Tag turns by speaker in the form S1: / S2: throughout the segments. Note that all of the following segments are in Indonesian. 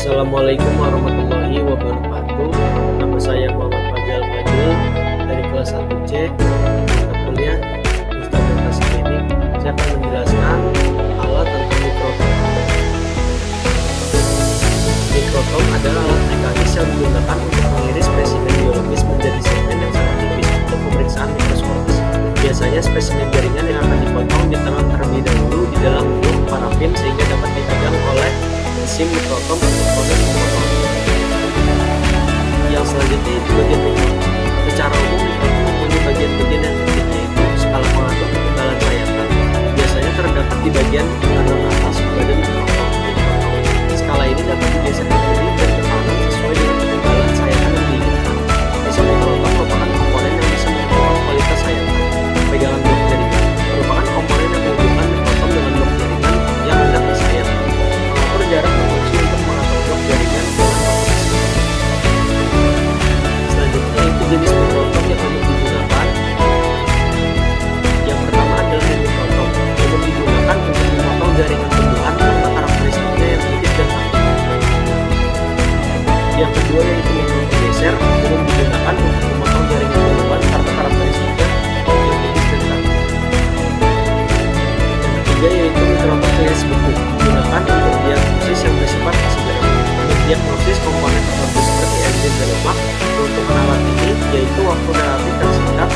S1: Assalamualaikum warahmatullahi wabarakatuh. Nama saya Muhammad Fajal Fadil dari kelas 1C mata kuliah Instrumentasi Klinik. Saya akan menjelaskan alat tentang mikrotom. Mikrotom adalah alat mekanis yang digunakan untuk mengiris spesimen biologis menjadi segmen yang sangat tipis untuk pemeriksaan mikroskopis. Biasanya spesimen jaringan yang akan dipotong ditekan terlebih dahulu di dalam blok parafin sehingga dapat dipegang oleh mesin mikrotom untuk proses pemotongan. Yang selanjutnya itu bagian mikrotom. Secara umum mikrotom mempunyai bagian-bagian yang penting, yaitu skala pengatur ketebalan sayatan. Biasanya terdapat di bagian kanan atas badan mikrotom. Skala ini dapat digeser ke kiri dan ke kanan sesuai dengan ketebalan sayatan yang diinginkan. Pisau mikrotom merupakan komponen yang bisa mengukur kualitas sayatan. Pegangan blok jaringan merupakan komponen yang menghubungkan mikrotom dengan blok jaringan yang hendak disayat. Pengatur jarak berfungsi untuk mengatur blok jaringan dengan posisi. Selanjutnya itu jenis mikrotom yang umum digunakan. Yang pertama adalah hand mikrotom, umum digunakan untuk memotong jaringan tumbuhan karena karakteristiknya yang tipis dan aktif. Yang kedua yaitu mikrotom geser, umum digunakan untuk memotong jaringan tumbuhan karena karakteristiknya yang tipis dan aktif. Yang ketiga yaitu mikrotom iris beku, digunakan untuk diagnosis yang bersifat segera. Untuk diagnosis komponen tertentu seperti enzim dan lemak, keuntungan alat ini yaitu waktu relatif tersingkat.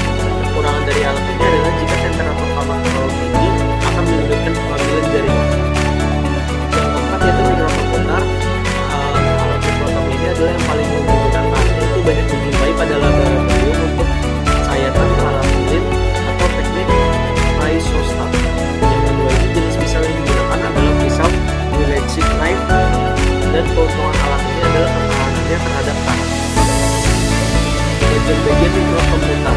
S1: Kekurangan dari alat ini adalah jika temperatur kamar terlalu tinggi akan menyulitkan pengambilan jaringan. Yang keempat yaitu mikrotom putar. Alat mikrotom ini adalah yang paling umum digunakan, yaitu banyak dijumpai pada laboratorium untuk sayatan parafilin atau teknik isostat. Yang kedua ini jenis pisau yang digunakan adalah pisau Milesic knife, dan keuntungan alat ini adalah ketahanannya terhadap tanah. Bagian-bagian mikrotom putar.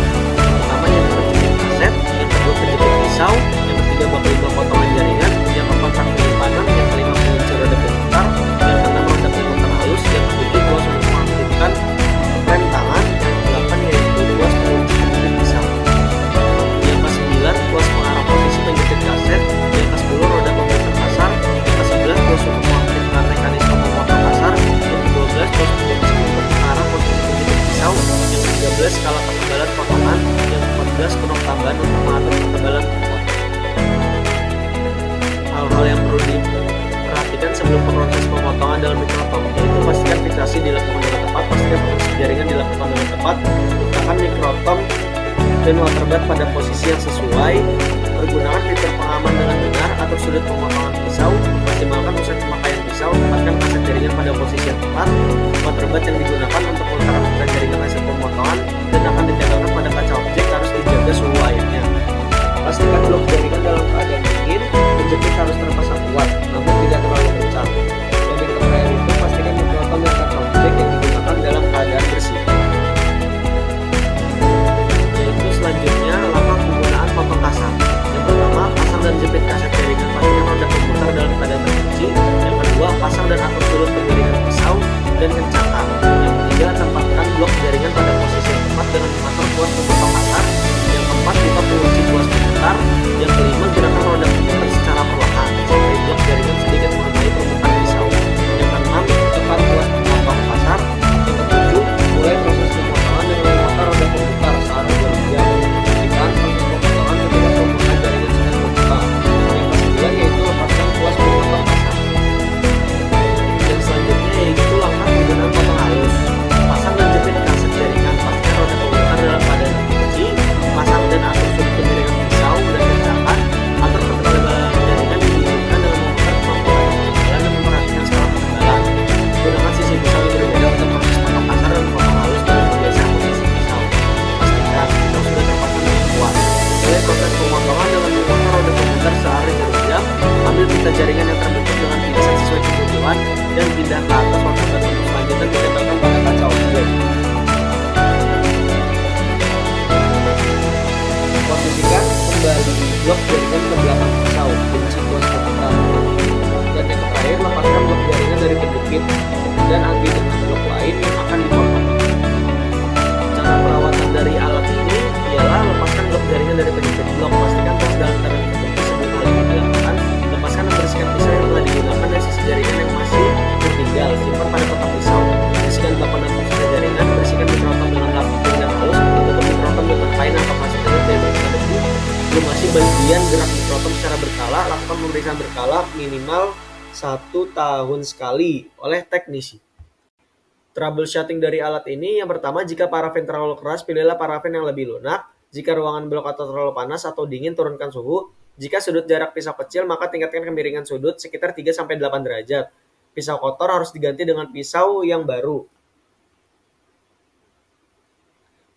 S1: Pertama yang penjepit kaset, yang kedua penjepit pisau, yang ketiga bak limbah potongan jaringan, yang keempat rak penyimpanan, yang kelima pengunci roda berputar, yang keenam roda pemutar halus, yang ketujuh tuas untuk mengaktifkan rem tangan, yang kedelapan yaitu tuas pengunci penjepit pisau, yang ke-9 tuas mengarah posisi penjepit kaset, yang ke-10 roda pemutar kasar, yang ke-11 tuas untuk mengaktifkan mekanisme pemotong kasar, yang ke-12 tuas pengunci untuk mengarah posisi penjepit pisau, yang ke-13 skala ketebalan potongan, yang ke-14 knob tambahan untuk mengatur ketebalan potong. Hal-hal yang perlu diperhatikan sebelum proses pemotongan dalam mikrotom, yaitu pastikan fiksasi dilakukan dengan tepat, pastikan posisi jaringan dilakukan dengan tepat, letakkan mikrotom dan waterbat pada posisi yang sesuai, pergunakan fitur pengaman dengan benar, atur sudut pemotongan pisau, maksimalkan pusat pemakaian pisau, tempatkan kaset jaringan pada posisi yang tepat, waterbat yang digunakan untuk memutar jaringan hasil pemotongan dan akan ditempelkan pada kaca objek harus dijaga suhu airnya. Pastikan blok jaringan dalam keadaan dingin, penjepit harus terpasang kuat, namun tidak terlalu kencang. Dan yang terakhir itu pastikan mikrotom dan kaca objek yang digunakan dalam keadaan bersih. Yaitu selanjutnya langkah penggunaan potong kasar. Yang pertama, pasang dan jepit kaset jaringan pastikan roda pemutar dalam keadaan terkunci. Yang kedua, pasang dan atur sudut penjaringan pisau dan kencangkan. Yang ketiga, tempatkan blok jaringan pada posisi yang tepat dengan mengatur tuas pemotong kasar. Yang keempat, buka pengunci tuas pemutar. Yang kelima, gerakan roda pemutar secara perlahan sampai blok jaringan sedikit mengenai permukaan pisau. Yang keenam, tekan tuas pemotong kasar. Yang ketujuh, mulai proses pemotongan dengan memutar roda pemutar searah berjam. Pastikan proses pemotongan ketika permukaan jaringan sedang terbuka. Yang ke-9 yaitu lepaskan tuas pemotong kasar. Yang selanjutnya yaitu langkah penggunaan potong halus. Pasang dan jepit kaset jaringan, pastikan roda pemutar dalam keadaan terkunci. Pasang dan atur sudut penjaringan pisau dan kencangkan. Atur ketebalan jaringan diinginkan dengan memutar kemampuan ketebalan dan memperhatikan skala ketebalan. Gunakan sisi pisau yang berbeda untuk proses potong kasar dan potong halus dan bergeser posisi pisau. Pastikan pisau sudah terpasang dengan kuat. Mulai proses pemotongan dengan memutar roda pemutar searah jarum jam. Ambil pita jaringan yang terbentuk dengan pinset sesuai kebutuhan dan pindah ke atas waterbat untuk selanjutnya ditempelkan pada kaca objek. Posisikan kembali blok jaringan ke belakang pisau, kunci tuas pemutar. Dan yang terakhir, lepaskan blok jaringan dari penjepit dan ambil dengan blok lain yang akan dipotong. Cara perawatan dari alat ini ialah lepaskan blok jaringan dari penjepit blok, pastikan tuas dalam keadaan terkunci sebelum hal ini dilakukan. Lepaskan dan bersihkan pisau yang telah digunakan dan sisi jaringan yang masih tertinggal. Simpan berkala minimal 1 tahun sekali oleh teknisi. Troubleshooting dari alat ini, yang pertama, jika parafen terlalu keras, pilihlah parafen yang lebih lunak. Jika ruangan blok atau terlalu panas atau dingin, turunkan suhu. Jika sudut jarak pisau kecil, maka tingkatkan kemiringan sudut sekitar 3-8 derajat. Pisau kotor harus diganti dengan pisau yang baru.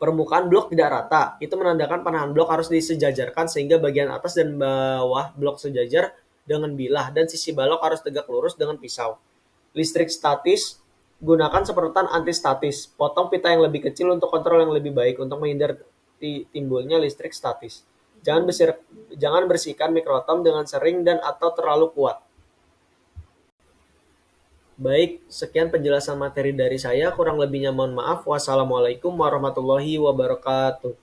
S1: Permukaan blok tidak rata, itu menandakan panahan blok harus disejajarkan sehingga bagian atas dan bawah blok sejajar dengan bilah dan sisi balok harus tegak lurus dengan pisau. Listrik statis, gunakan seprotan anti-statis. Potong pita yang lebih kecil untuk kontrol yang lebih baik untuk menghindari timbulnya listrik statis. Jangan bersihkan mikrotom dengan sering dan atau terlalu kuat. Baik, sekian penjelasan materi dari saya. Kurang lebihnya mohon maaf. Wassalamualaikum warahmatullahi wabarakatuh.